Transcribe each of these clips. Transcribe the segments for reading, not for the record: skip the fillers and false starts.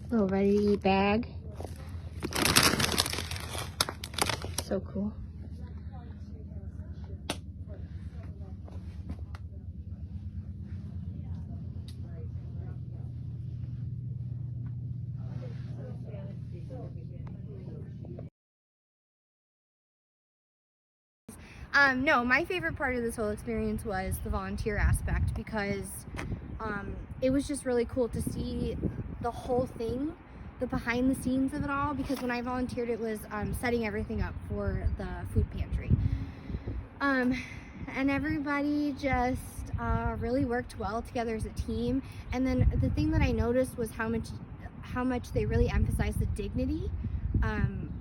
Little ready to eat bag. So cool. No, my favorite part of this whole experience was the volunteer aspect, because it was just really cool to see the whole thing, the behind the scenes of it all, because when I volunteered it was setting everything up for the food pantry. And everybody just really worked well together as a team. And then the thing that I noticed was how much they really emphasized the dignity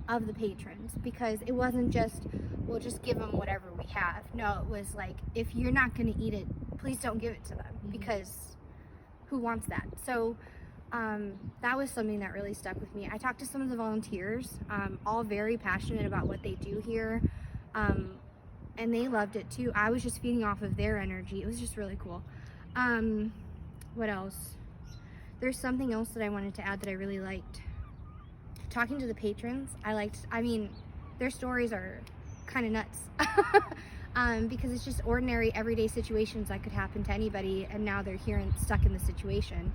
of the patrons, because it wasn't just, we'll just give them whatever we have. No, it was like, if you're not going to eat it, please don't give it to them, because who wants that? So that was something that really stuck with me. I talked to some of the volunteers, all very passionate about what they do here, and they loved it too. I was just feeding off of their energy. It was just really cool. What else? There's something else that I wanted to add that I really liked. Talking to the patrons, I mean, their stories are kind of nuts. Because it's just ordinary, everyday situations that could happen to anybody, and now they're here and stuck in the situation.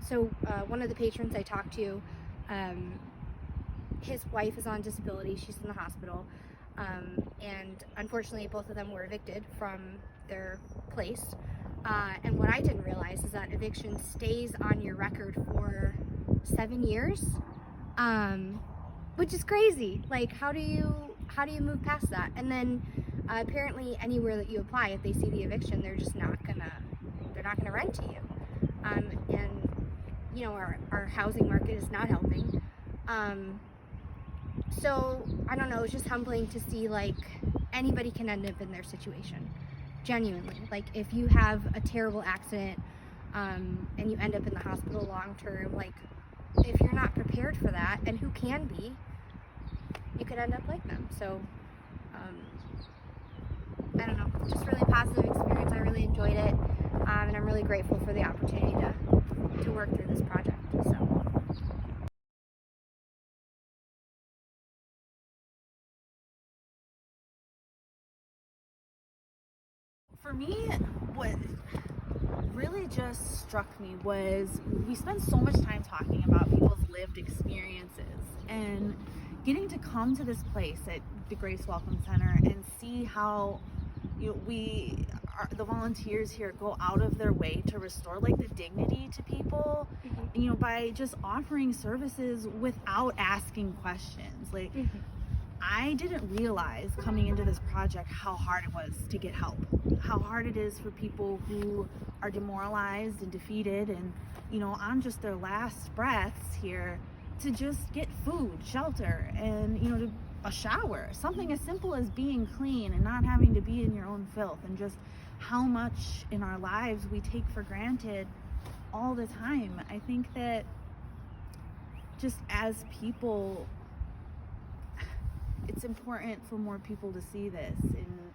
So one of the patrons I talked to, his wife is on disability. She's in the hospital, and unfortunately both of them were evicted from their place. And what I didn't realize is that eviction stays on your record for 7 years, which is crazy. Like, how do you move past that? And then apparently anywhere that you apply, if they see the eviction, they're not gonna rent to you. And you know, our housing market is not helping. So I don't know, it's just humbling to see, like, anybody can end up in their situation, genuinely. Like, if you have a terrible accident and you end up in the hospital long term, like, if you're not prepared for that, and who can be, you could end up like them. So I don't know, just really positive experience. I really enjoyed it, and I'm really grateful for the opportunity to work through this project. So. For me, what really just struck me was we spend so much time talking about people's lived experiences, and getting to come to this place at the Grace Welcome Center and see how, you know, the volunteers here go out of their way to restore, like, the dignity to people, you know, by just offering services without asking questions. Like, I didn't realize coming into this project how hard it was to get help, how hard it is for people who are demoralized and defeated and, you know, on just their last breaths here, to just get food, shelter, and, you know, a shower, something as simple as being clean and not having to be in your own filth, and just how much in our lives we take for granted all the time. I think that just as people, it's important for more people to see this. And,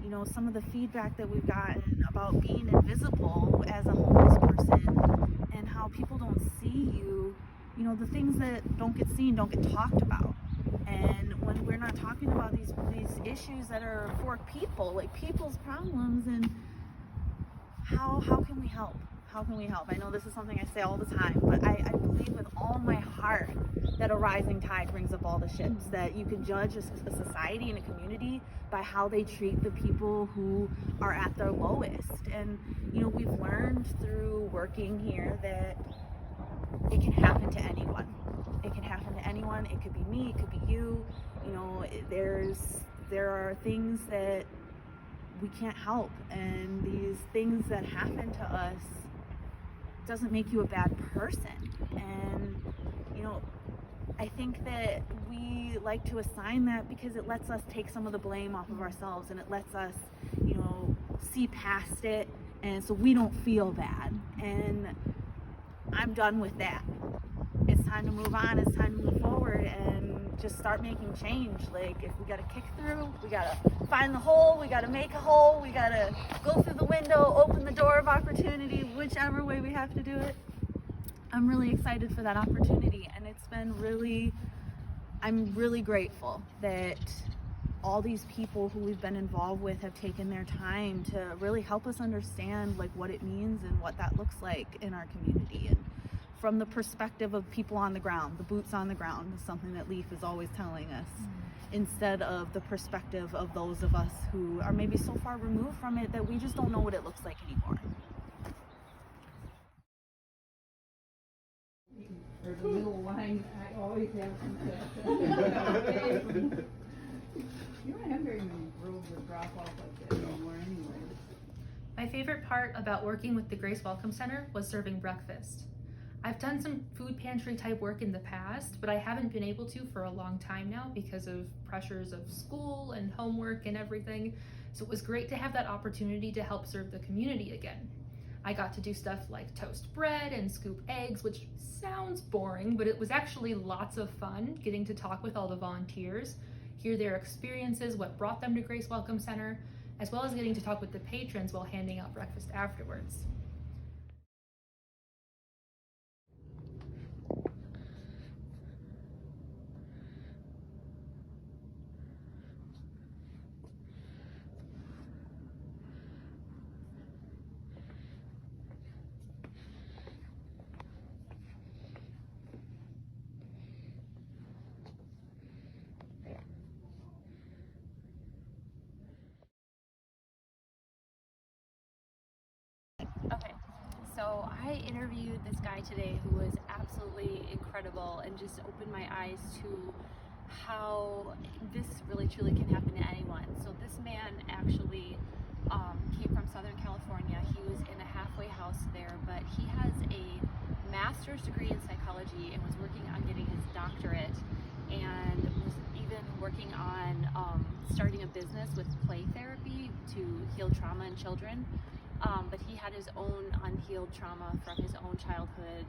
you know, some of the feedback that we've gotten about being invisible as a homeless person, and how people don't see you, you know, the things that don't get seen don't get talked about. And when we're not talking about these issues that are for people, like people's problems, and how can we help? How can we help? I know this is something I say all the time, but I believe with all my heart that a rising tide brings up all the ships, that you can judge a society and a community by how they treat the people who are at their lowest. And, you know, we've learned through working here that it can happen to anyone. It can happen to anyone. It could be me, it could be you. You know, there are things that we can't help, and these things that happen to us doesn't make you a bad person. And, you know, I think that we like to assign that because it lets us take some of the blame off of ourselves, and it lets us, you know, see past it, and so we don't feel bad. And I'm done with that. It's time to move on. It's time to move forward and just start making change. Like, if we gotta kick through, we gotta find the hole, we gotta make a hole, we gotta go through the window, open the door of opportunity, whichever way we have to do it. I'm really excited for that opportunity, and it's been I'm really grateful that all these people who we've been involved with have taken their time to really help us understand like what it means and what that looks like in our community. And from the perspective of people on the ground, the boots on the ground is something that Leaf is always telling us, instead of the perspective of those of us who are maybe so far removed from it that we just don't know what it looks like anymore. Or the little wine, I always have some. You don't have very many roads or drop off like that anymore anyway. My favorite part about working with the Grace Welcome Center was serving breakfast. I've done some food pantry type work in the past, but I haven't been able to for a long time now because of pressures of school and homework and everything. So it was great to have that opportunity to help serve the community again. I got to do stuff like toast bread and scoop eggs, which sounds boring, but it was actually lots of fun getting to talk with all the volunteers, hear their experiences, what brought them to Grace Welcome Center, as well as getting to talk with the patrons while handing out breakfast afterwards. Okay, so I interviewed this guy today who was absolutely incredible and just opened my eyes to how this really truly can happen to anyone. So this man actually came from Southern California. He was in a halfway house there, but he has a master's degree in psychology and was working on getting his doctorate, and was even working on starting a business with play therapy to heal trauma in children. But he had his own unhealed trauma from his own childhood,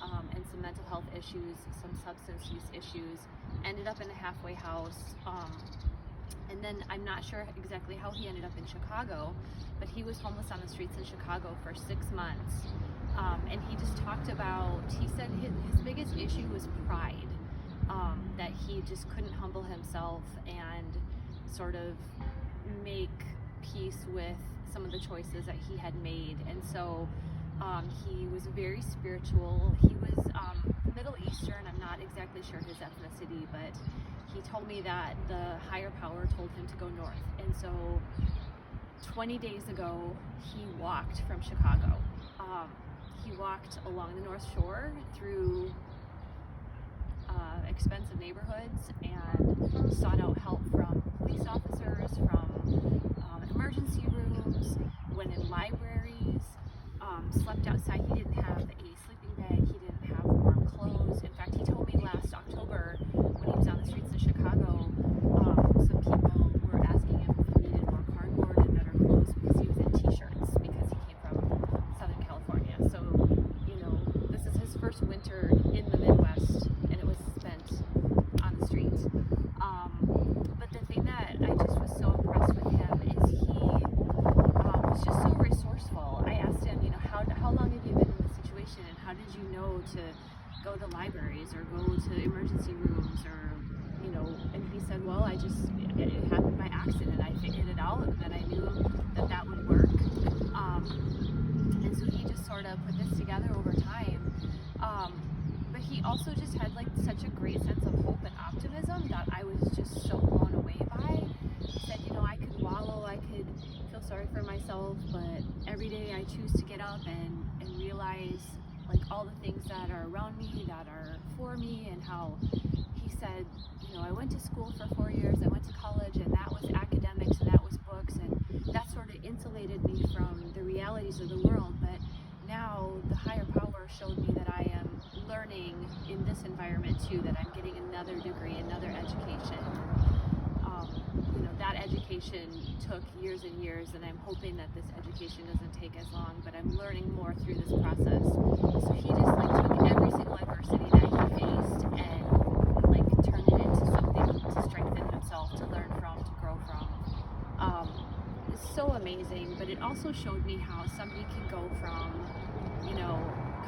and some mental health issues, some substance use issues, ended up in a halfway house. And then I'm not sure exactly how he ended up in Chicago, but he was homeless on the streets in Chicago for 6 months. And he just talked about, he said his biggest issue was pride, that he just couldn't humble himself and sort of make peace with some of the choices that he had made. And so he was very spiritual. He was Middle Eastern. I'm not exactly sure his ethnicity, but he told me that the higher power told him to go north. And so 20 days ago, he walked from Chicago. He walked along the North Shore through expensive neighborhoods and sought out help from police officers, from emergency rooms, went in libraries, slept outside. He didn't have a sleeping bag, he didn't have warm clothes. In fact, he told me last October when he was on the streets of Chicago, some people were asking him if he needed more cardboard and better clothes because he was in t-shirts because he came from Southern California. So, you know, this is his first winter in the Midwest, and it was spent on the streets. But the thing that I just was so impressed with him is he was just so resourceful. I asked him, you know, how long have you been in this situation, and how did you know to go to libraries or go to emergency rooms, or, you know, and he said, well, it happened by accident. I figured it out, and then I knew that that would work. And so he just sort of put this together over time. But he also just had like such a great sense of hope and optimism that I was just so blown away by. He said, you know, I could wallow, I could feel sorry for myself, but every day I choose to get up and realize like all the things that are around me, that are for me, and how he said, you know, I went to school for 4 years, I went to college, and that was academics and that was books, and that sort of insulated me from the realities of the world. But now the higher power showed me that I am learning in this environment too, that I'm getting another degree, another education. You know, that education took years and years, and I'm hoping that this education doesn't take as long, but I'm learning more through this process. So he just like took every single adversity that he faced and like turned it into something to strengthen himself, to learn from, to grow from. It's so amazing, but it also showed me how somebody can go from, you know,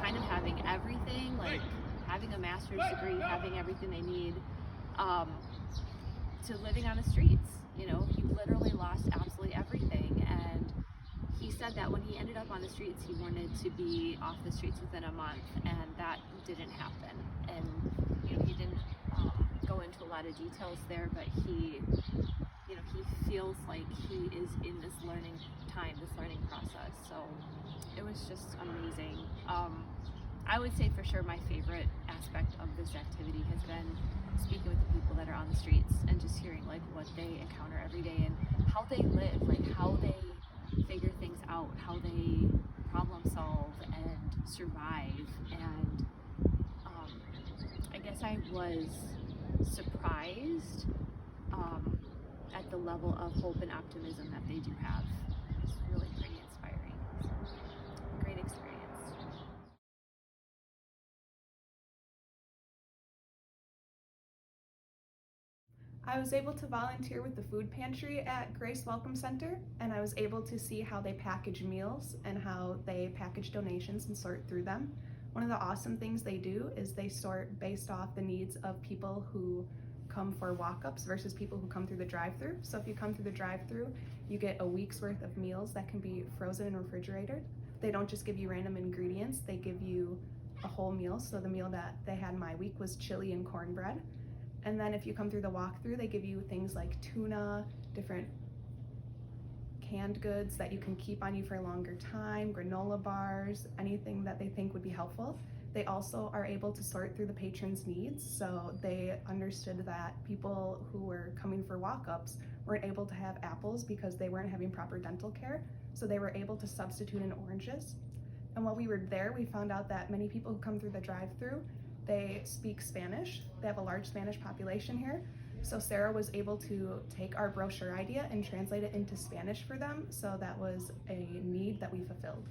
kind of having everything, like having a master's degree, having everything they need, to living on the streets. You know, he literally lost absolutely everything, and he said that when he ended up on the streets, he wanted to be off the streets within a month, and that didn't happen. And you know, he didn't go into a lot of details there, but he, you know, he feels like he is in this learning time, this learning process. So it was just amazing. I would say for sure my favorite aspect of this activity has been speaking with the people that are on the streets and just hearing like what they encounter every day and how they live, like how they figure things out, how they problem solve and survive. And I guess I was surprised at the level of hope and optimism that they do have. It's really pretty inspiring. So, great experience. I was able to volunteer with the food pantry at Grace Welcome Center, and I was able to see how they package meals and how they package donations and sort through them. One of the awesome things they do is they sort based off the needs of people who come for walk-ups versus people who come through the drive-thru. So if you come through the drive-thru, you get a week's worth of meals that can be frozen and refrigerated. They don't just give you random ingredients, they give you a whole meal. So the meal that they had my week was chili and cornbread. And then if you come through the walkthrough, they give you things like tuna, different canned goods that you can keep on you for a longer time, granola bars, anything that they think would be helpful. They also are able to sort through the patrons' needs. So they understood that people who were coming for walk-ups weren't able to have apples because they weren't having proper dental care. So they were able to substitute in oranges. And while we were there, we found out that many people who come through the drive-through, they speak Spanish. They have a large Spanish population here. So Sarah was able to take our brochure idea and translate it into Spanish for them. So that was a need that we fulfilled.